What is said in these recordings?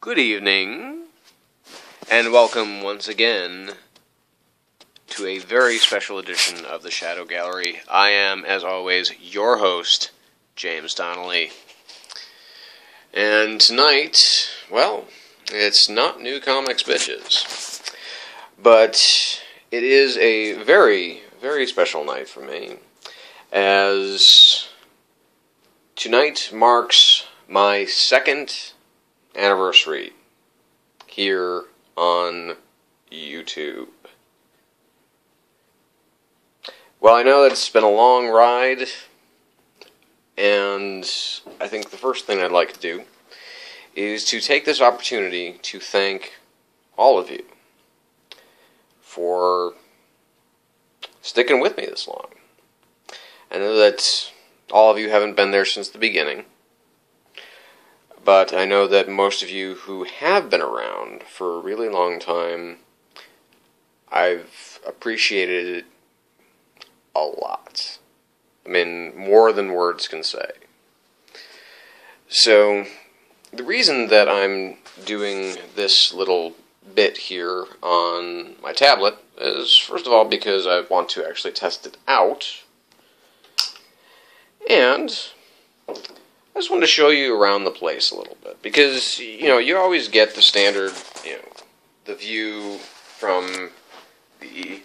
Good evening, and welcome once again to a very special edition of the Shadow Gallery. I am, as always, your host, James Donnelly. And tonight, well, it's not New Comics Bitches, but it is a very, very special night for me, as tonight marks my second anniversary here on YouTube. Well, I know that it's been a long ride, and I think the first thing I'd like to do is to take this opportunity to thank all of you for sticking with me this long. I know that all of you haven't been there since the beginning, but I know that most of you who have been around for a really long time, I've appreciated it a lot. I mean, more than words can say. So, the reason that I'm doing this little bit here on my tablet is, first of all, because I want to actually test it out, and I just wanted to show you around the place a little bit, because, you always get the standard, the view from the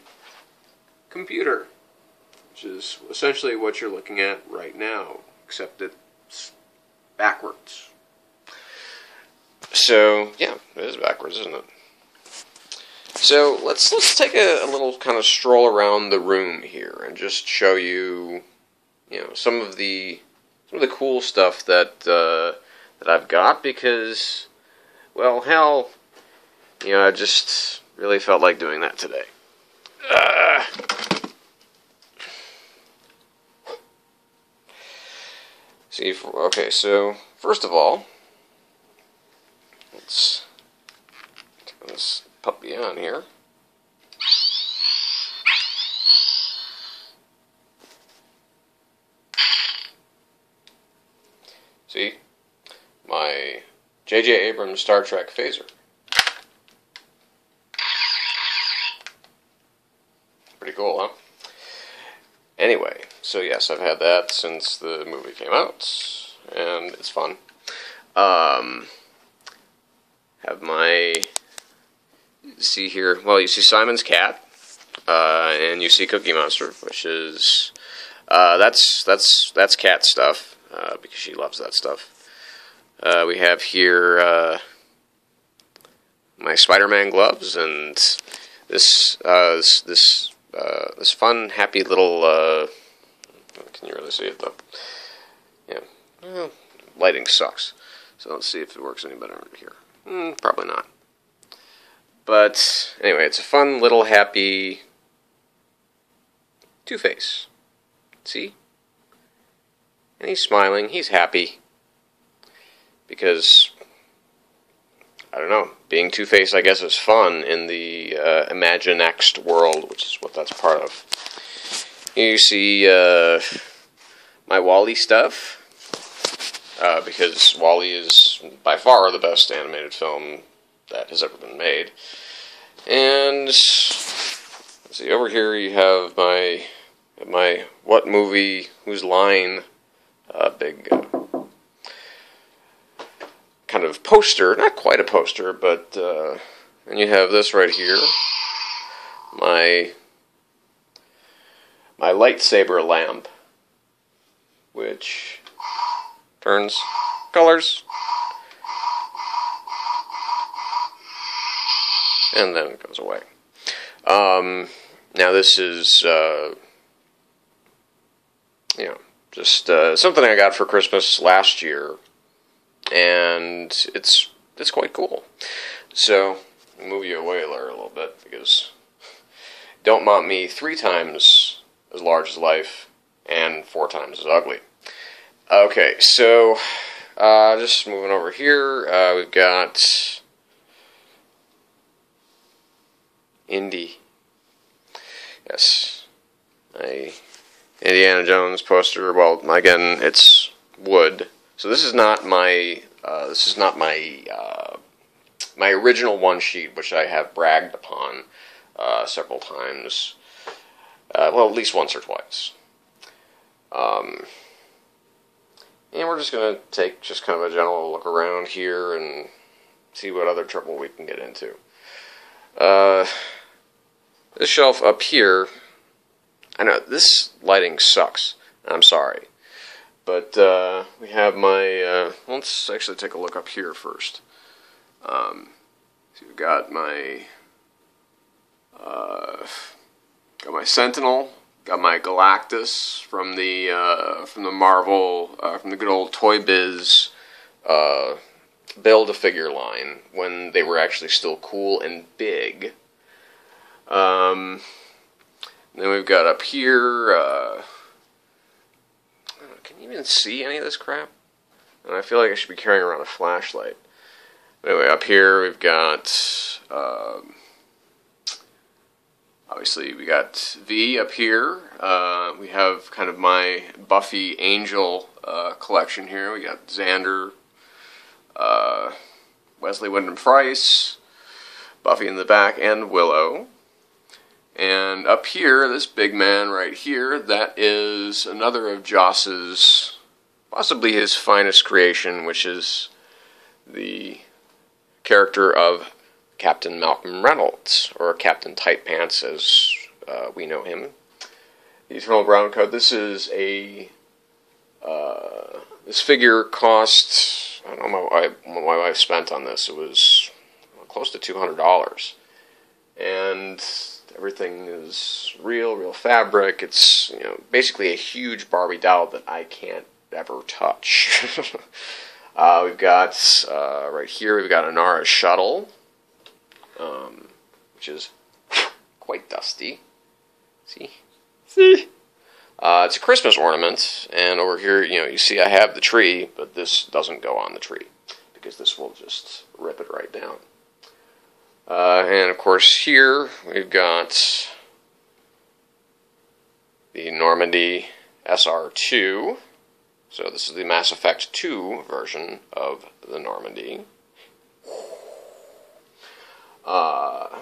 computer, which is essentially what you're looking at right now, except it's backwards. So, yeah, it is backwards, isn't it? So, let's take a little kind of stroll around the room here and just show you, some of the cool stuff that I've got, because, well, hell, I just really felt like doing that today. Okay, so first of all, let's turn this puppy on here. See? My J.J. Abrams Star Trek phaser. Pretty cool, huh? Anyway, so yes, I've had that since the movie came out, and it's fun. Have my, see here, well, you see Simon's cat, and you see Cookie Monster, which is, that's cat stuff. Because she loves that stuff. We have here my Spider-Man gloves, and this fun, happy little. Can you really see it though? Yeah, well, lighting sucks. So let's see if it works any better here. Probably not. But anyway, it's a fun little happy Two-Face. See? And he's smiling, he's happy, because, I don't know, being Two-Face, I guess, is fun in the Imaginext world, which is what that's part of. Here you see my Wall-E stuff, because Wall-E is by far the best animated film that has ever been made. And, let's see, over here you have my What Movie, Whose Line, big kind of poster, not quite a poster, but and you have this right here, my lightsaber lamp, which turns colors, and then it goes away. Now this is just something I got for Christmas last year, and it's quite cool. So, I'll move you away there a little bit, because don't want me 3 times as large as life and 4 times as ugly. Okay, so just moving over here, we've got Indy. Yes, Indiana Jones poster. Well, again, it's wood. So this is not my my original one sheet, which I have bragged upon several times. Well, at least once or twice. And we're just going to take just kind of a general look around here and see what other trouble we can get into. This shelf up here, I know this lighting sucks. I'm sorry. But we have my, let's actually take a look up here first. So we've got my Sentinel, got my Galactus from the Marvel, from the good old Toy Biz Build-A-Figure line when they were actually still cool and big. Then we've got up here. Can you even see any of this crap? And I feel like I should be carrying around a flashlight. Anyway, up here we've got, obviously we got V up here. We have kind of my Buffy Angel collection here. We got Xander, Wesley Wyndham-Pryce, Buffy in the back, and Willow. And up here, this big man right here, that is another of Joss's, possibly his finest creation, which is the character of Captain Malcolm Reynolds, or Captain Tight Pants as we know him. The Eternal Ground Code. This is a, this figure cost, I don't know what my wife spent on this, it was close to $200. And everything is real fabric. It's, you know, basically a huge Barbie doll that I can't ever touch. We've got, right here, we've got Inara's shuttle, which is quite dusty. See? It's a Christmas ornament, and over here, you know, you see I have the tree, but this doesn't go on the tree, because this will just rip it right down. And of course here we've got the Normandy SR2. So this is the Mass Effect 2 version of the Normandy. And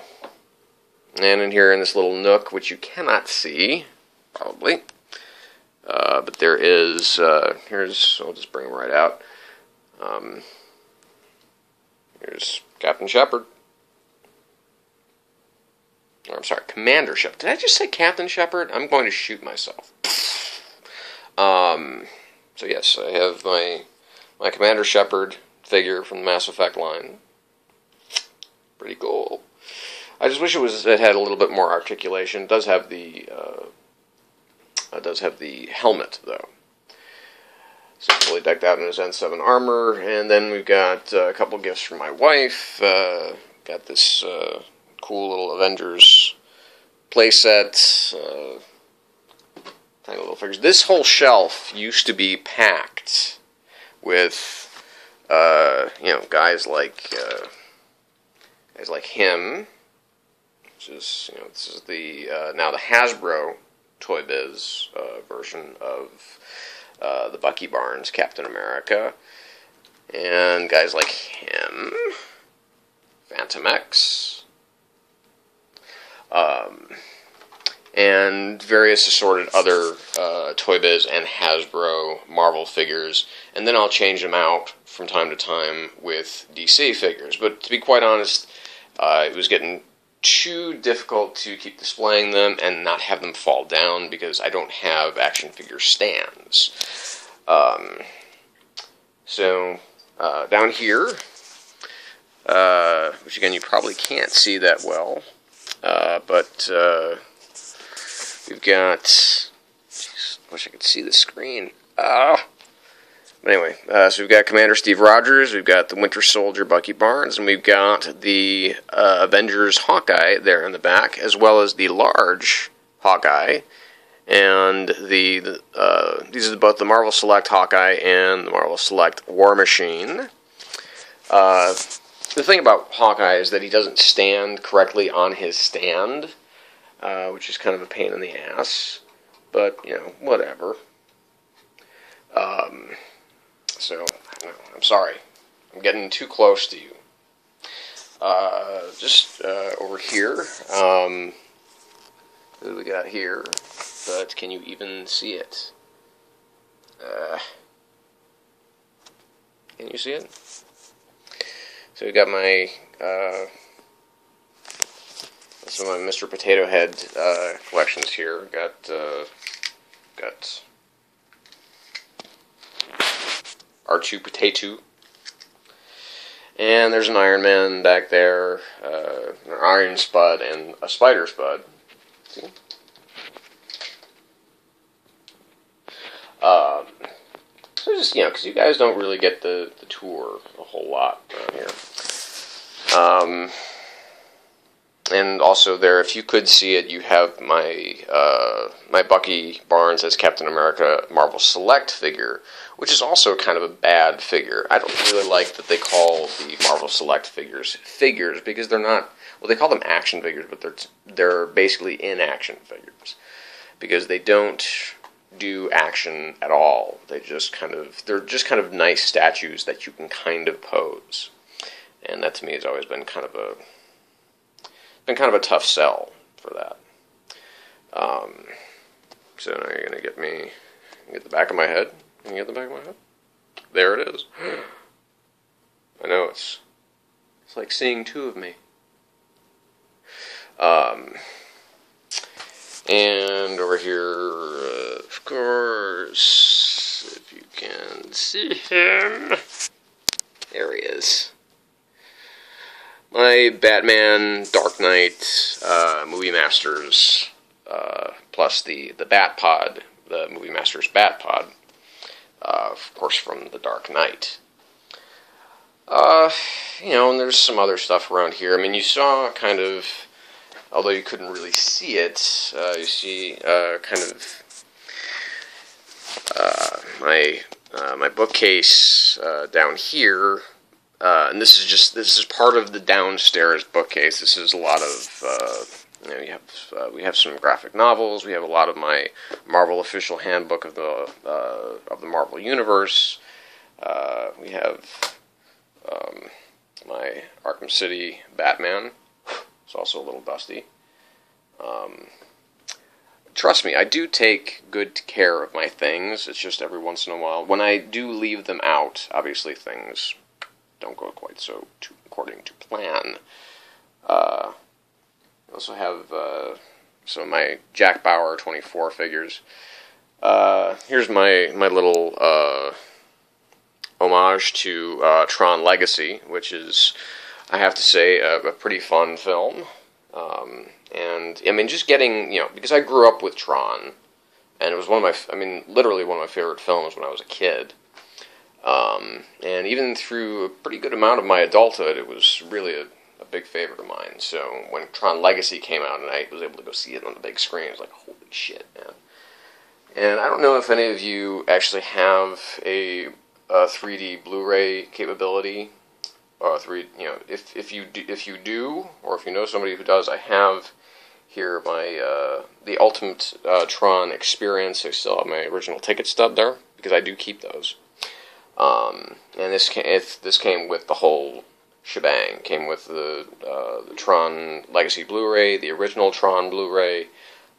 in here in this little nook, which you cannot see, probably, but there is, here's, I'll just bring him right out. Here's Captain Shepard. Or, I'm sorry, Commander Shepard. Did I just say Captain Shepard? I'm going to shoot myself. So yes, I have my Commander Shepard figure from the Mass Effect line. Pretty cool. I just wish it had a little bit more articulation. It does have the helmet though. So fully decked out in his N7 armor, and then we've got a couple gifts from my wife. Got this cool little Avengers playset, tiny little figures. This whole shelf used to be packed with, you know, guys like him, which is, you know, this is the now the Hasbro Toy Biz version of the Bucky Barnes Captain America, and guys like him, Phantom X. And various assorted other Toy Biz and Hasbro Marvel figures, and then I'll change them out from time to time with DC figures. But to be quite honest, it was getting too difficult to keep displaying them and not have them fall down because I don't have action figure stands. So down here, which again you probably can't see that well, but we've got, geez, I wish I could see the screen. But anyway, so we've got Commander Steve Rogers, we've got the Winter Soldier Bucky Barnes, and we've got the Avengers Hawkeye there in the back, as well as the large Hawkeye, and these are both the Marvel Select Hawkeye and the Marvel Select War Machine. The thing about Hawkeye is that he doesn't stand correctly on his stand, which is kind of a pain in the ass, but, you know, whatever. So, I'm sorry. I'm getting too close to you. Just over here, what do we got here? But can you even see it? Can you see it? So we got my some of my Mr. Potato Head collections here. Got R2 Potato. And there's an Iron Man back there, an Iron Spud, and a Spider Spud. See? So just, because you guys don't really get the tour a whole lot around here. And also there, if you could see it, you have my my Bucky Barnes as Captain America Marvel Select figure, which is also kind of a bad figure. I don't really like that they call the Marvel Select figures because they're not. Well, they call them action figures, but they're basically inaction figures because they don't do action at all. They're just kind of nice statues that you can kind of pose, and that to me has always been kind of a tough sell for that. So now you're gonna get the back of my head. Can you get the back of my head? There it is. I know it's like seeing two of me. And over here, of course, if you can see him, there he is. My Batman Dark Knight Movie Masters, plus the Bat Pod, the Movie Masters Bat Pod, of course from the Dark Knight. And there's some other stuff around here. I mean, you saw kind of, although you couldn't really see it, you see kind of my bookcase down here. And this is part of the downstairs bookcase. This is a lot of we have some graphic novels. We have a lot of my Marvel official handbook of the Marvel Universe. We have my Arkham City Batman. It's also a little dusty. Trust me, I do take good care of my things. It's just every once in a while, when I do leave them out, obviously things don't go quite so according to plan. I also have some of my Jack Bauer 24 figures. Here's my little homage to Tron Legacy, which is, I have to say, a pretty fun film. And I mean, just getting, because I grew up with Tron, and it was literally one of my favorite films when I was a kid. And even through a pretty good amount of my adulthood, it was really a big favorite of mine. So when Tron Legacy came out and I was able to go see it on the big screen, it was like, holy shit, man. And I don't know if any of you actually have a 3D Blu-ray capability. If you do, or if you know somebody who does, I have here my the Ultimate Tron Experience. I still have my original ticket stub there because I do keep those. And this came with the whole shebang. Came with the Tron Legacy Blu-ray, the original Tron Blu-ray,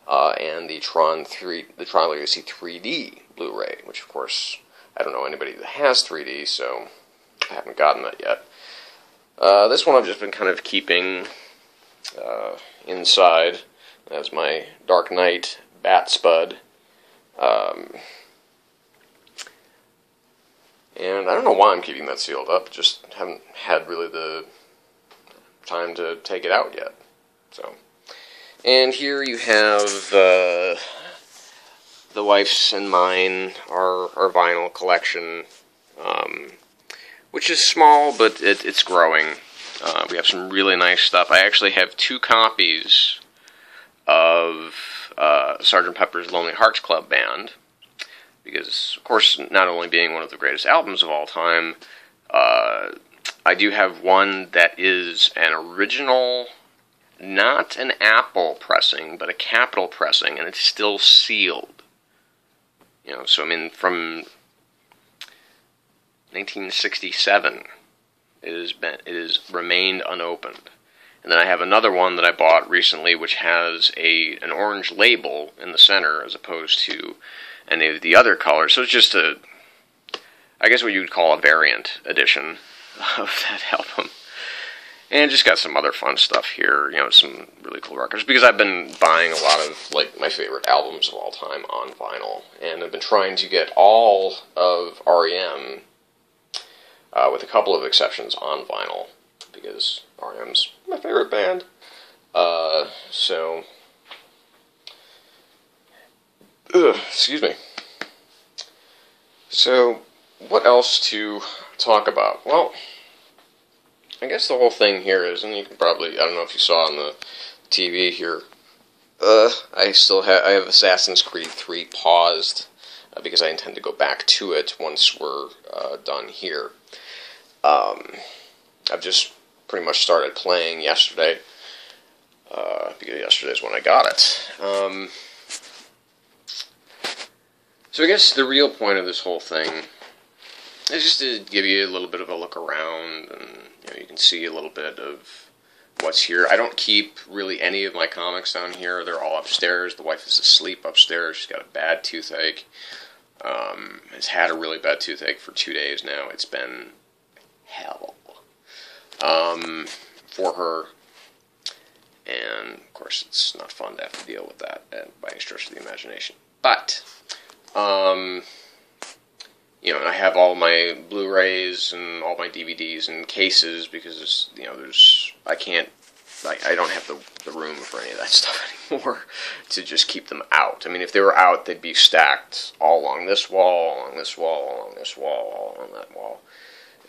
and the Tron Legacy 3D Blu-ray, which of course I don't know anybody that has 3D, so I haven't gotten that yet. This one I've just been kind of keeping inside as my Dark Knight Bat Spud. And I don't know why I'm keeping that sealed up, just haven't had really the time to take it out yet. So, and here you have the wife's and mine, our vinyl collection, which is small, but it's growing. We have some really nice stuff. I actually have 2 copies of Sgt. Pepper's Lonely Hearts Club Band, because, of course, not only being one of the greatest albums of all time, I do have one that is an original, not an Apple pressing, but a Capitol pressing, and it's still sealed. So I mean, from 1967, it has remained unopened. And then I have another one that I bought recently, which has an orange label in the center as opposed to any of the other colors. So it's just I guess what you would call a variant edition of that album. And just got some other fun stuff here, some really cool records. Because I've been buying a lot of, my favorite albums of all time on vinyl. And I've been trying to get all of R.E.M., with a couple of exceptions, on vinyl. Because R.E.M.'s my favorite band. Excuse me. So, what else to talk about? Well, I guess the whole thing here is, and you can probably, I don't know if you saw on the TV here, I have Assassin's Creed 3 paused, because I intend to go back to it once we're done here. I've just pretty much started playing yesterday, because yesterday is when I got it. So I guess the real point of this whole thing is just to give you a little bit of a look around, and you can see a little bit of what's here. I don't keep really any of my comics down here. They're all upstairs. The wife is asleep upstairs. She's got a bad toothache. Has had a really bad toothache for 2 days now. It's been hell for her. And, of course, it's not fun to have to deal with that by any stretch of the imagination. But, and I have all my Blu-rays and all my DVDs in cases because, I don't have the room for any of that stuff anymore to just keep them out. I mean, if they were out, they'd be stacked all along this wall, along this wall, along this wall, all along that wall.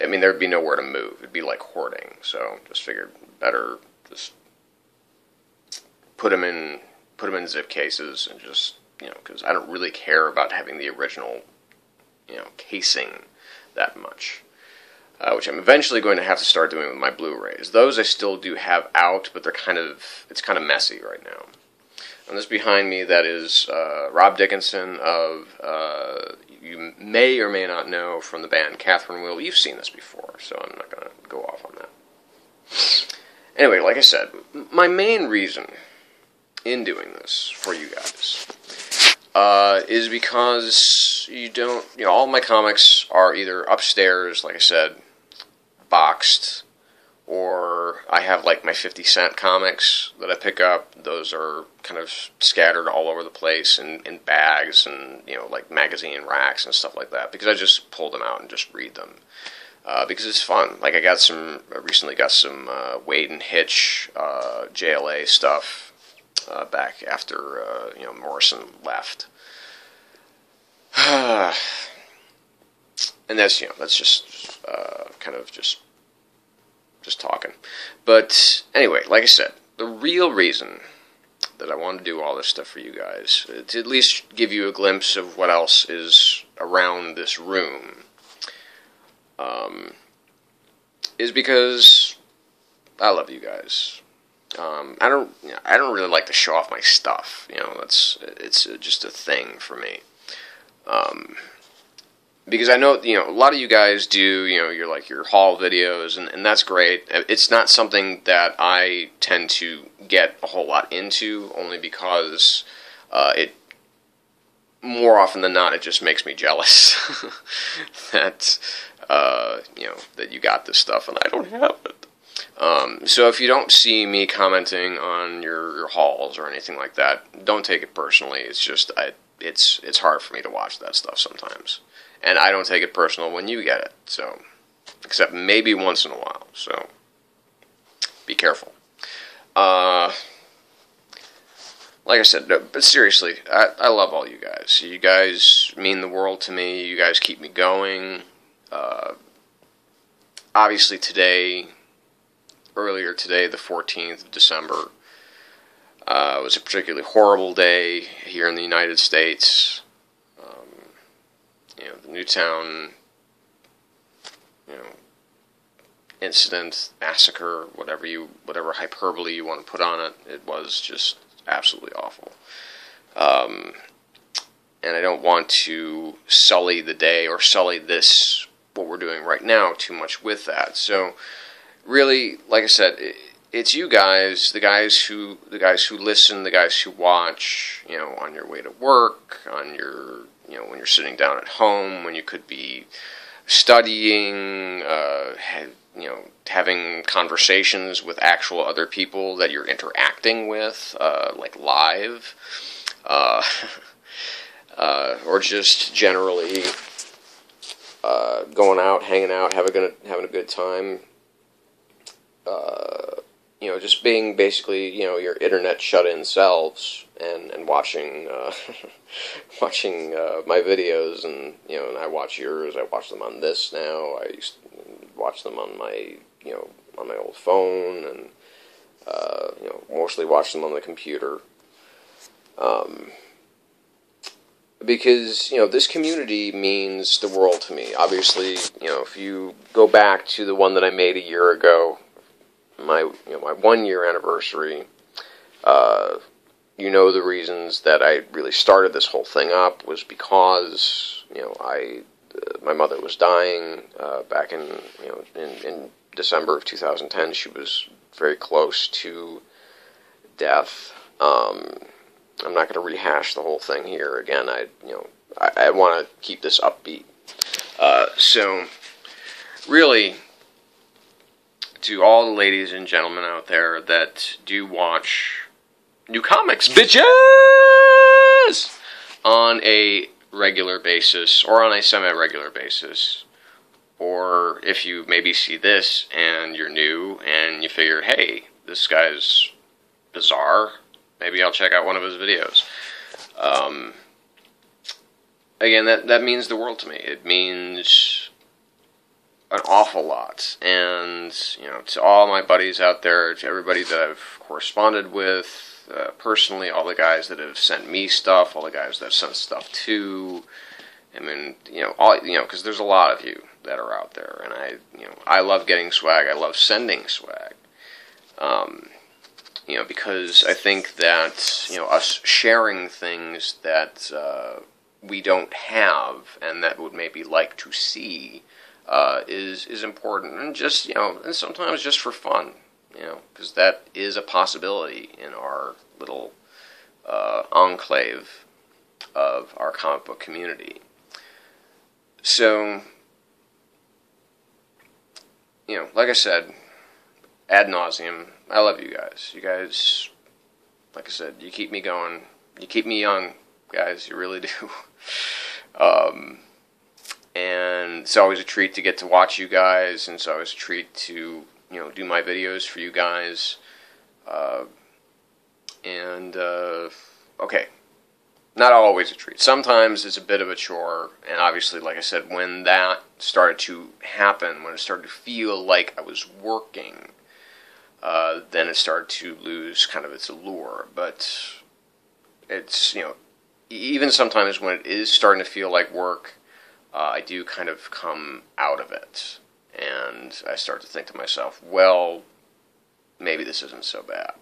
I mean, there'd be nowhere to move. It'd be like hoarding. So, just figured better just put them in zip cases and just, because I don't really care about having the original, casing that much. Which I'm eventually going to have to start doing with my Blu-rays. Those I still do have out, but it's kind of messy right now. And this behind me, that is Rob Dickinson of, you may or may not know from the band Catherine Wheel. You've seen this before, so I'm not going to go off on that. Anyway, like I said, my main reason in doing this for you guys is because all my comics are either upstairs, like I said, boxed, or I have my 50 cent comics that I pick up. Those are kind of scattered all over the place in bags and, magazine racks and stuff like that, because I just pull them out and just read them. Because it's fun. I recently got some Wade and Hitch JLA stuff back after, Morrison left. And that's just kind of just talking. But anyway, like I said, the real reason that I want to do all this stuff for you guys, to at least give you a glimpse of what else is around this room, is because I love you guys. I don't really like to show off my stuff. It's just a thing for me. Because I know, a lot of you guys do, your haul videos, and that's great. It's not something that I tend to get a whole lot into, only because more often than not, it just makes me jealous that, that you got this stuff and I don't have it. So if you don't see me commenting on your hauls or anything like that, don't take it personally. It's just, it's hard for me to watch that stuff sometimes. And I don't take it personal when you get it, so, except maybe once in a while, so, be careful. Like I said, but seriously, I love all you guys. You guys mean the world to me. You guys keep me going. Obviously earlier today, the 14th of December, was a particularly horrible day here in the United States. The Newtown, incident, massacre, whatever hyperbole you want to put on it, it was just absolutely awful. And I don't want to sully the day or sully this what we're doing right now too much with that. So really, like I said, it's you guys, the guys who listen, the guys who watch, on your way to work, on your, when you're sitting down at home, when you could be studying, having conversations with actual other people that you're interacting with, like live, or just generally going out, hanging out, having a good time. Just being basically, your internet shut-in selves and watching watching my videos, and and I watch yours. I watch them on this now. I used to watch them on my on my old phone, and mostly watch them on the computer. Because this community means the world to me. Obviously, if you go back to the one that I made a year ago, my 1 year anniversary, the reasons that I really started this whole thing up was because my mother was dying back in December of 2010. She was very close to death. I'm not going to rehash the whole thing here again. I want to keep this upbeat. So really, to all the ladies and gentlemen out there that do watch new comics, bitches, on a regular basis, or on a semi-regular basis, or if you maybe see this and you're new and you figure, hey, this guy's bizarre, maybe I'll check out one of his videos. Again, that means the world to me. It means an awful lot. And, to all my buddies out there, to everybody that I've corresponded with, personally, all the guys that have sent me stuff, all the guys that I've sent stuff to, I mean, because there's a lot of you that are out there, and I love getting swag, I love sending swag, because I think that, us sharing things that we don't have, and that would maybe like to see, is important, and just, and sometimes just for fun, because that is a possibility in our little enclave of our comic book community. So, like I said, ad nauseum, I love you guys. You guys, like I said, you keep me going. You keep me young, guys. You really do. And it's always a treat to get to watch you guys, and it's always a treat to, do my videos for you guys. Okay. Not always a treat. Sometimes it's a bit of a chore, and obviously, like I said, when that started to happen, when it started to feel like I was working, then it started to lose kind of its allure. But it's, even sometimes when it is starting to feel like work, I do kind of come out of it, and I start to think to myself, well, maybe this isn't so bad.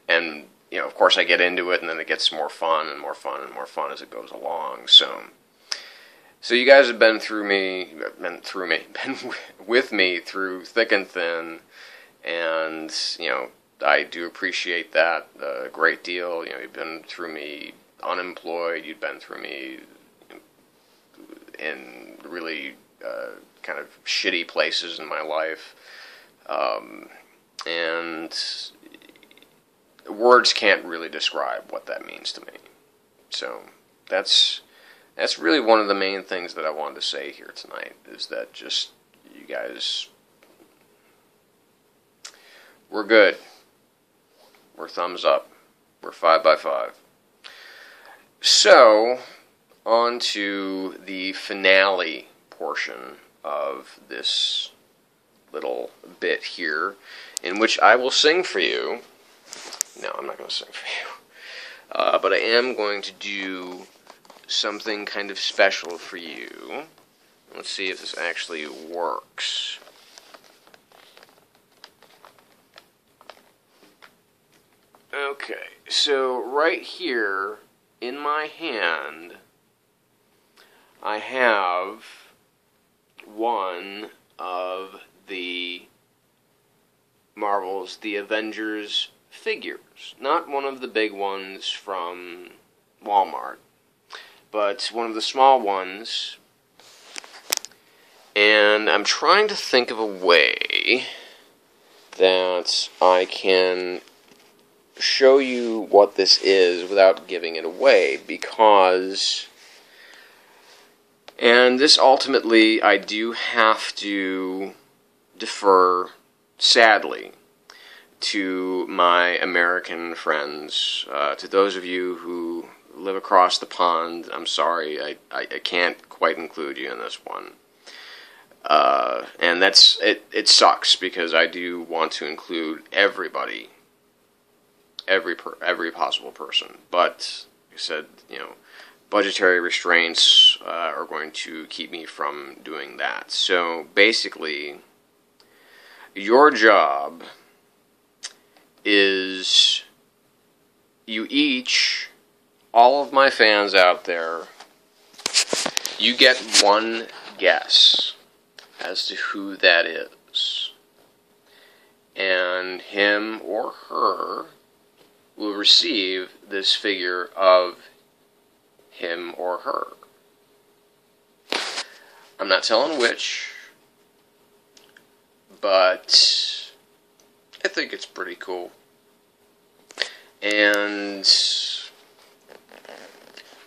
And of course, I get into it, and then it gets more fun and more fun and more fun as it goes along. So you guys have been with me through thick and thin, and I do appreciate that a great deal. You've been through me unemployed. You've been through me in really kind of shitty places in my life, and words can't really describe what that means to me. So that's really one of the main things that I wanted to say here tonight, is that just, you guys, we're good. We're thumbs up. We're 5x5. So, on to the finale portion of this little bit here, in which I will sing for you. No, I'm not going to sing for you. But I am going to do something kind of special for you. Let's see if this actually works. Okay, so right here in my hand, I have one of the Marvel's The Avengers figures. Not one of the big ones from Walmart, but one of the small ones. And I'm trying to think of a way that I can show you what this is without giving it away, because, and this ultimately I do have to defer, sadly, to my American friends. To those of you who live across the pond, I'm sorry, I can't quite include you in this one. And that's, it sucks, because I do want to include everybody, every possible person, but like I said, budgetary restraints are going to keep me from doing that. So basically, your job is you each, all of my fans out there, you get one guess as to who that is. And him or her will receive this figure of him or her. I'm not telling which, but I think it's pretty cool. And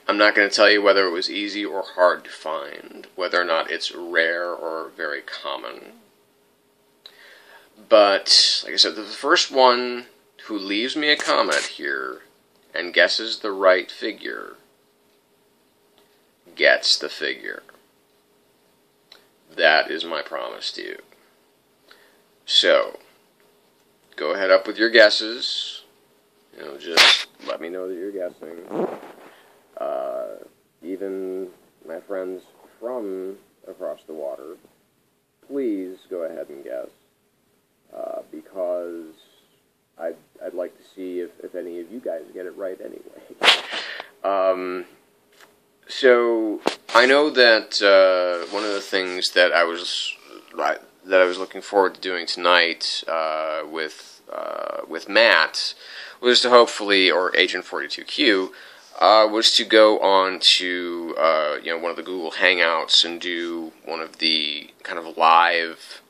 I'm not going to tell you whether it was easy or hard to find, whether or not it's rare or very common. But, like I said, the first one who leaves me a comment here and guesses the right figure gets the figure. That is my promise to you. So, go ahead up with your guesses. Just let me know that you're guessing. Even my friends from across the water, please go ahead and guess. Because I'd like to see if any of you guys get it right anyway. So I know that one of the things that I was looking forward to doing tonight with Matt was to hopefully, or Agent 42Q, was to go on to one of the Google Hangouts and do one of the kind of live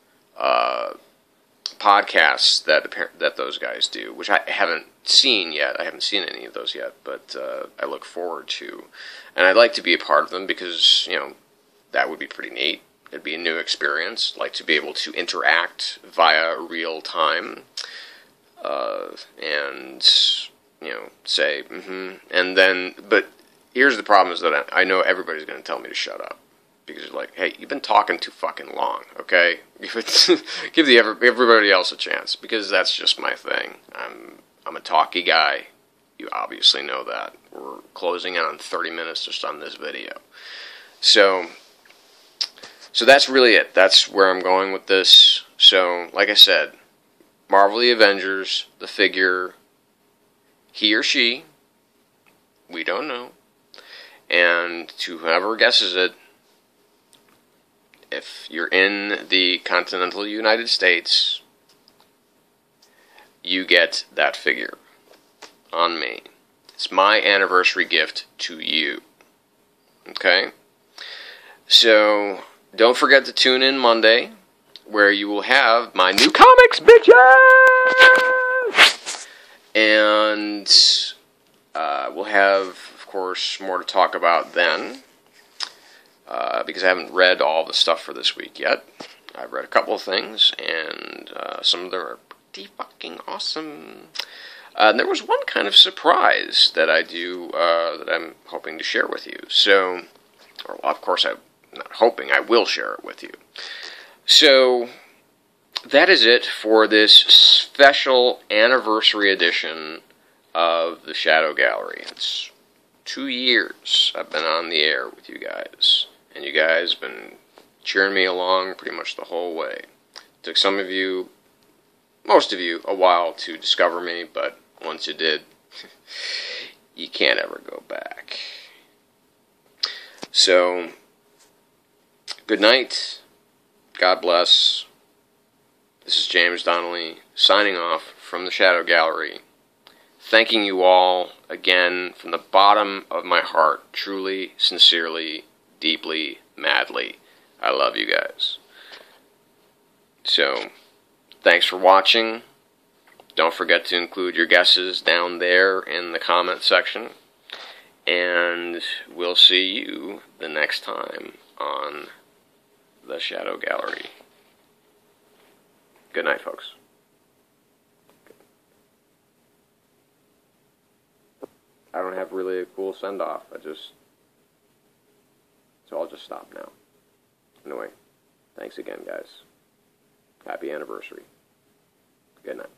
podcasts that those guys do, which I haven't seen yet. I haven't seen any of those yet, but I look forward to, and I'd like to be a part of them because that would be pretty neat. It'd be a new experience. I'd like to be able to interact via real time, and say and then. But here's the problem: is that I know everybody's going to tell me to shut up. Because you're like, hey, you've been talking too fucking long, okay? Give everybody else a chance, because that's just my thing. I'm a talky guy. You obviously know that. We're closing in on 30 minutes just on this video. So that's really it. That's where I'm going with this. So, like I said, Marvel the Avengers, the figure, he or she, we don't know. And to whoever guesses it, if you're in the continental United States, you get that figure on me. It's my anniversary gift to you. Okay? So, don't forget to tune in Monday, where you will have my new comics, bitches! And we'll have, of course, more to talk about then. Because I haven't read all the stuff for this week yet. I've read a couple of things, and some of them are pretty fucking awesome. And there was one kind of surprise that that I'm hoping to share with you. So, of course, I'm not hoping, I will share it with you. So, that is it for this special anniversary edition of the Shadow Gallery. It's 2 years I've been on the air with you guys. And you guys have been cheering me along pretty much the whole way. It took some of you, most of you, a while to discover me, but once you did, you can't ever go back. So, Good night. God bless. This is James Donnelly signing off from the Shadow Gallery. Thanking you all again from the bottom of my heart, truly, sincerely, deeply, madly. I love you guys. So, thanks for watching. Don't forget to include your guesses down there in the comment section. And we'll see you the next time on the Shadow Gallery. Good night, folks. I don't have really a cool send-off. So I'll just stop now. Anyway, thanks again, guys. Happy anniversary. Good night.